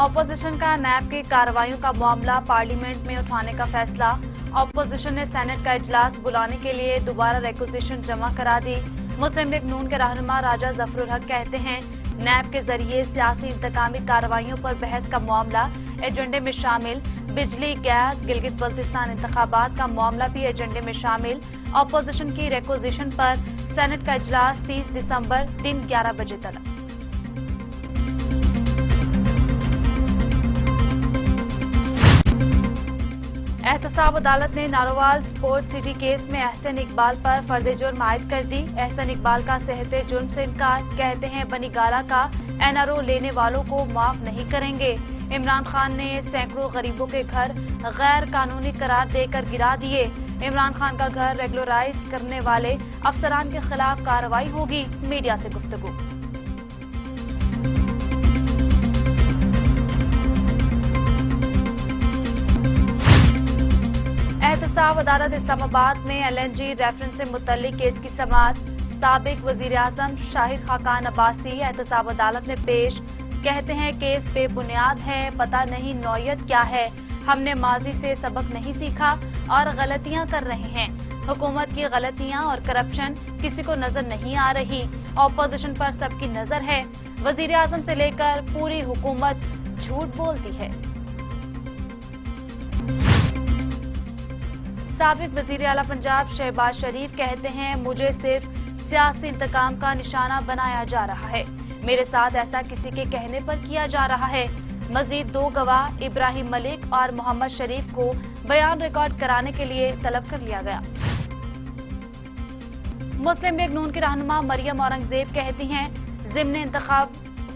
Opposition का नैब की कार्रवाइयों का मामला पार्लियामेंट में उठाने का फैसला। ऑपोजिशन ने सेनेट का इजलास बुलाने के लिए दोबारा रिक्वेजिशन जमा करा दी। मुस्लिम लीग नून के रहनुमा राजा जफरुल हक कहते हैं नैब के जरिए सियासी इंतकामी कार्रवाइयों पर बहस का मामला एजेंडे में शामिल। बिजली, गैस, गिलगित बल्तिस्तान इंतखाबात का मामला भी एजेंडे में शामिल। ऑपोजिशन की रिक्वेजिशन पर सेनेट का इजलास 30 दिसंबर दिन 11 बजे तक। एहतसाब अदालत ने नारोवाल स्पोर्ट सिटी केस में एहसन इकबाल पर फर्द जुर्म आयद कर दी। एहसन इकबाल का सेहते जुर्म से इनकार। कहते हैं बनी गाला का एनआरओ लेने वालों को माफ नहीं करेंगे। इमरान खान ने सैकड़ों गरीबों के घर गैर कानूनी करार देकर गिरा दिए। इमरान खान का घर रेगुलराइज करने वाले अफसरान के खिलाफ कार्रवाई होगी। मीडिया से गुफ्तगू। एहतसाब अदालत इस्लामाबाद में LNG रेफरेंस से मुतल्लिक केस की समाअत। साबिक वजीर आजम शाहिद खाकान अब्बासी एहतसाब अदालत में पेश। कहते हैं केस बेबुनियाद है, पता नहीं नौयत क्या है। हमने माजी से सबक नहीं सीखा और गलतियां कर रहे हैं। हुकूमत की गलतियां और करप्शन किसी को नजर नहीं आ रही। ऑपोजिशन पर सबकी नजर है। वजीर आजम से लेकर पूरी हुकूमत झूठ बोलती है। साबिक वजीर आला पंजाब शहबाज शरीफ कहते हैं मुझे सिर्फ सियासी इंतकाम का निशाना बनाया जा रहा है। मेरे साथ ऐसा किसी के कहने पर किया जा रहा है। मजीद 2 गवाह इब्राहिम मलिक और मोहम्मद शरीफ को बयान रिकॉर्ड कराने के लिए तलब कर लिया गया। मुस्लिम लीग नून की रहनुमा मरियम औरंगजेब कहती हैं ज़िम्नी इंतखाब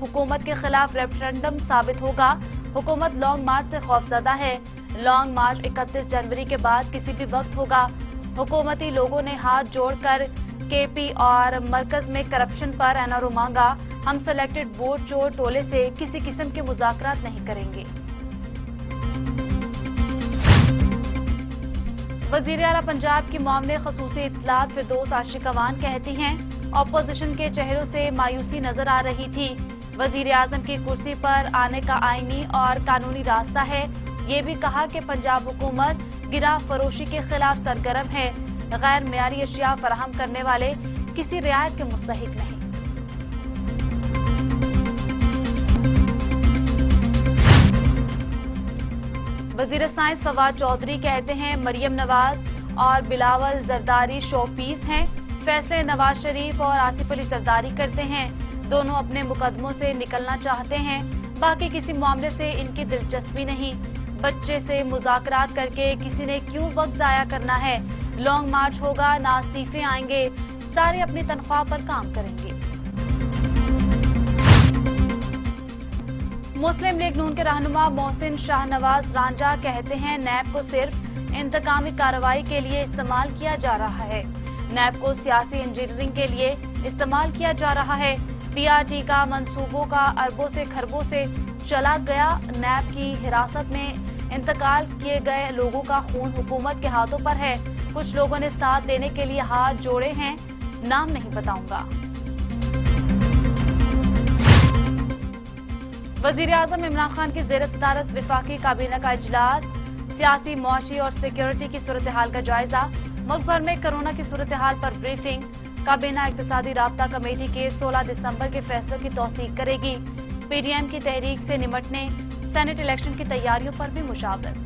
हुकूमत के खिलाफ रेफरेंडम साबित होगा। हुकूमत लॉन्ग मार्च से खौफजदा है। लॉन्ग मार्च 31 जनवरी के बाद किसी भी वक्त होगा। हुकूमती लोगों ने हाथ जोड़कर KP और मरकज में करप्शन पर एनआरओ मांगा। हम सिलेक्टेड वोट चोर टोले से किसी किस्म के मुज़ाकरात नहीं करेंगे। वज़ीर आला पंजाब की मामले खसूसी इत्तलात फिरदौस आशिकवान कहती हैं ऑपोजिशन के चेहरों से मायूसी नजर आ रही थी। वज़ीर आज़म की कुर्सी पर आने का आईनी और कानूनी रास्ता है। ये भी कहा कि पंजाब हुकूमत गिरा फरोशी के खिलाफ सरगर्म है। गैर मियारी अशिया फराहम करने वाले किसी रियायत के मुस्तहिक नहीं। वजीर साइंस फवाद चौधरी कहते हैं मरियम नवाज और बिलावल जरदारी शोपीस हैं। फैसले नवाज शरीफ और आसिफ अली जरदारी करते हैं। दोनों अपने मुकदमों से निकलना चाहते हैं। बाकी किसी मामले से इनकी दिलचस्पी नहीं। बच्चे से मुज़ाकरात करके किसी ने क्यों वक्त जाया करना है। लॉन्ग मार्च होगा, ना इस्तीफे आएंगे। सारे अपनी तनख्वाह पर काम करेंगे। मुस्लिम लीग नून के रहनुमा मोहसिन शाहनवाज रांझा कहते हैं नैब को सिर्फ इंतकामी कार्रवाई के लिए इस्तेमाल किया जा रहा है। नैब को सियासी इंजीनियरिंग के लिए इस्तेमाल किया जा रहा है। PRT का मंसूबों का अरबों से खरबों से चला गया। नैब की हिरासत में इंतकाल किए गए लोगों का खून हुकूमत के हाथों पर है। कुछ लोगों ने साथ देने के लिए हाथ जोड़े हैं, नाम नहीं बताऊंगा। वजीर आजम इमरान खान की ज़ेर सदारत वफाकी काबीना का इजलास। सियासी, मुआशी और सिक्योरिटी की सूरत हाल का जायजा। मुल्क भर में कोरोना की सूरत हाल पर ब्रीफिंग। काबीना इक्तिसादी राब्ता कमेटी के 16 दिसंबर के फैसलों की तौसीक करेगी। PDM की तहरीक से निमटने सेनेट इलेक्शन की तैयारियों पर भी मुशावरत।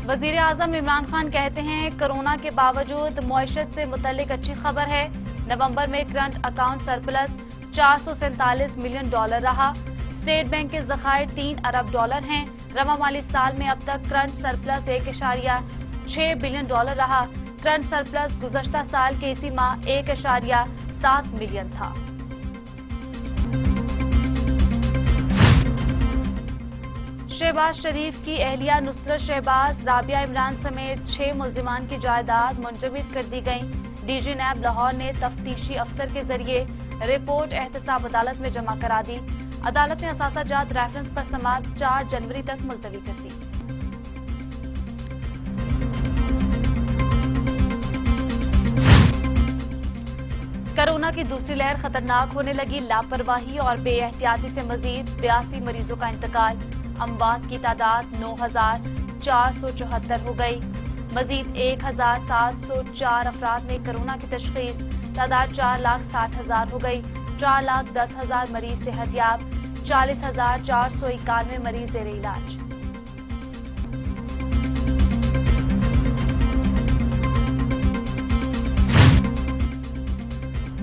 वजीर आजम इमरान खान कहते हैं कोरोना के बावजूद मईशत से मुतल्लिक अच्छी खबर है। नवंबर में करंट अकाउंट सरप्लस $447 मिलियन रहा। स्टेट बैंक के ज़खायर $3 अरब हैं। रवा माली साल में अब तक करंट सरप्लस $1.6 बिलियन रहा। करंट सरप्लस गुज़श्ता साल के इसी माह $1.7 मिलियन था। शहबाज शरीफ की अहलिया नुसरत शहबाज, राबिया इमरान समेत 6 मुल्जिमान की जायदाद मुंजमद कर दी गई। DG नैब लाहौर ने तफ्तीशी अफसर के जरिए रिपोर्ट एहतसाब अदालत में जमा करा दी। अदालत ने असासा जात रेफरेंस पर समाअत 4 जनवरी तक मुलतवी कर दी। कोरोना की दूसरी लहर खतरनाक होने लगी, लापरवाही और बेएहतियाती से मजीद 82 मरीजों का इंतकाल। अमवात की तादाद 9,474 हो गई। मजीद 1,704 अफराद में कोरोना की तशखीस, तादाद 4,60,000 हो गई। 4,10,000 मरीज सेहतयाब, 40,491 मरीज जेर इलाज।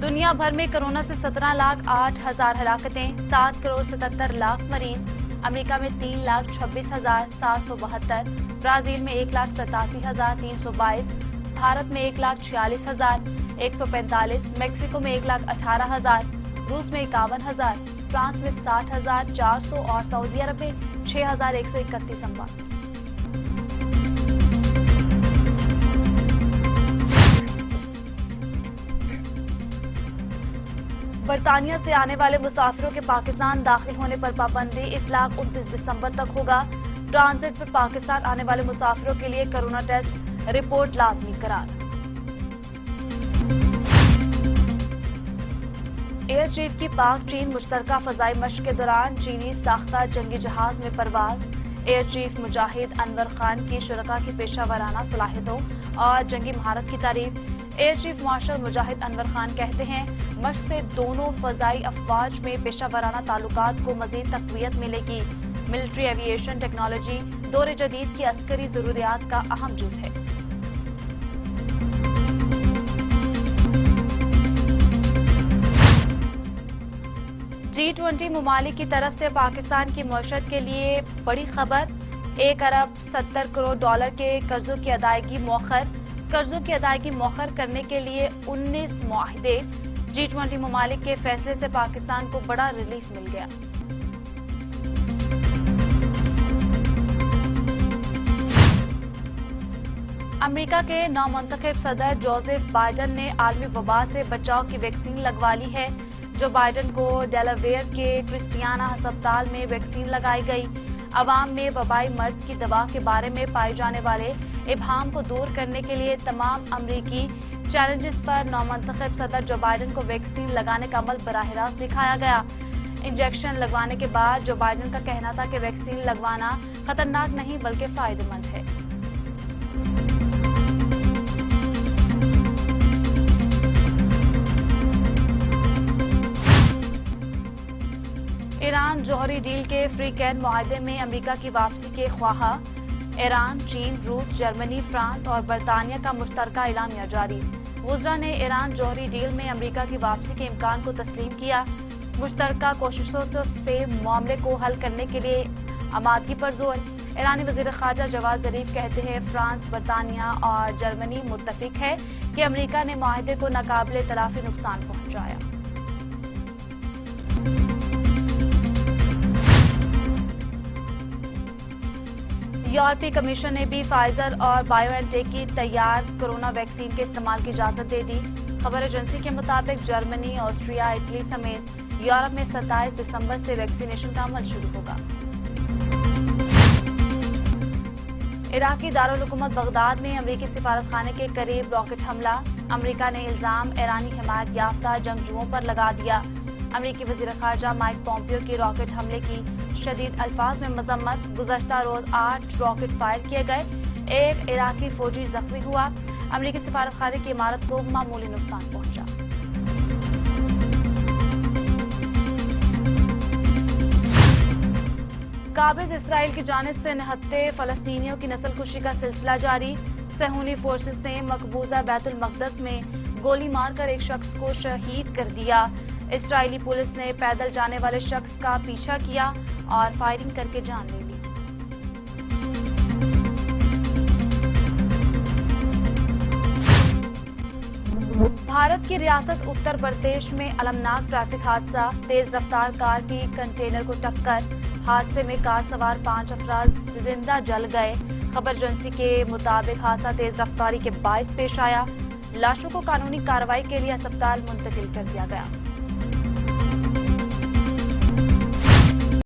दुनिया भर में कोरोना से 17,08,000 हलाकतें, 7,77,00,000 मरीज। अमेरिका में 3,26,772, ब्राजील में 1,87,322, भारत में 1,46,145, मेक्सिको में 1,18,000, रूस में 51,000, फ्रांस में 60,400 और सऊदी अरब में 6,131 अमवात। बरतानिया से आने वाले मुसाफिरों के पाकिस्तान दाखिल होने पर पाबंदी, इतलाक 29 दिसंबर तक होगा। ट्रांजिट पर पाकिस्तान आने वाले मुसाफिरों के लिए कोरोना टेस्ट रिपोर्ट लाजमी करार। एयर चीफ की पाक चीन मुश्तरका फजाई मश्क के दौरान चीनी साख्ता जंगी जहाज में परवाज। एयर चीफ मुजाहिद अनवर खान की शुरका की पेशा वराना सलाहियतों और जंगी महारत की तारीफ। एयर चीफ मार्शल मुजाहिद अनवर खान कहते हैं, मश्क से दोनों फजाई अफवाज में पेशा वराना ताल्लुकात को मजीद तकवीयत मिलेगी। मिलिट्री एविएशन टेक्नोलॉजी दौरे जदीद की अस्करी जरूरियात का अहम जुज़ है। G20 ममालिक की तरफ से पाकिस्तान की मईशत के लिए बड़ी खबर। $1 अरब 70 करोड़ के कर्जों की अदायगी मौखर। कर्जों की अदायगी मौखर करने के लिए 19 मुआहदे। G20 ममालिक के फैसले से पाकिस्तान को बड़ा रिलीफ मिल गया। अमेरिका के नौमुंतखब सदर जोसेफ बाइडन ने आलमी वबा से बचाव की वैक्सीन लगवा ली है। जो बाइडन को डेलावेयर के क्रिस्टियाना अस्पताल में वैक्सीन लगाई गई। अवाम में वबाई मर्ज की दवा के बारे में पाए जाने वाले इबहाम को दूर करने के लिए तमाम अमरीकी चैलेंजेस पर नौमुंतखब सदर जो बाइडन को वैक्सीन लगाने का अमल बराह रास्त दिखाया गया। इंजेक्शन लगवाने के बाद जो बाइडन का कहना था कि वैक्सीन लगवाना खतरनाक नहीं बल्कि फायदेमंद है। ईरान जौहरी डील के फ्री कैन मुआहदे में अमेरिका की वापसी के ख्वाहा। ईरान, चीन, रूस, जर्मनी, फ्रांस और बरतानिया का मुश्तरका एलानिया जारी। वुज़रा ने ईरान जौहरी डील में अमेरिका की वापसी के इम्कान को तस्लीम किया। मुश्तरका कोशिशों से मामले को हल करने के लिए आमादगी पर जोर। ईरानी वज़ीर ख़ारजा जवाद ज़रीफ कहते हैं, फ्रांस, बरतानिया और जर्मनी मुत्तफिक है कि अमेरिका ने मुआहदे को नाकाबिले तलाफी नुकसान पहुंचाया। यूरोपीय कमीशन ने भी फाइजर और बायोएनटेक की तैयार कोरोना वैक्सीन के इस्तेमाल की इजाजत दे दी। खबर एजेंसी के मुताबिक जर्मनी, ऑस्ट्रिया, इटली समेत यूरोप में 27 दिसंबर से वैक्सीनेशन का अमल शुरू होगा। इराकी दारुल हुकूमत बगदाद में अमरीकी सिफारत खाने के करीब रॉकेट हमला। अमरीका ने इल्जाम ईरानी हिमायत याफ्ता जंगजुओं पर लगा दिया। अमरीकी वज़ीर ख़ारजा माइक पोम्पियो की रॉकेट हमले की शदीद अल्फाज में मजम्मत। गुज़श्ता रोज 8 रॉकेट फायर किए गए। एक इराकी फौजी जख्मी हुआ। अमरीकी सिफारत खाने की इमारत को मामूली नुकसान पहुंचा। काबिज इसराइल की जानिब से निहत्ते फलस्तीनियों की नस्लकुशी का सिलसिला जारी। सहूनी फोर्सेस ने मकबूजा बैतुल मक़दस में गोली मारकर एक शख्स को शहीद कर दिया। इसराइली पुलिस ने पैदल जाने वाले शख्स का पीछा किया और फायरिंग करके जान ले ली। भारत की रियासत उत्तर प्रदेश में अलमनाक ट्रैफिक हादसा। तेज रफ्तार कार की कंटेनर को टक्कर। हादसे में कार सवार 5 अफराद जिंदा जल गए। खबर एजेंसी के मुताबिक हादसा तेज रफ्तारी के बाइस पेश आया। लाशों को कानूनी कार्रवाई के लिए अस्पताल मुंतकिल कर दिया गया।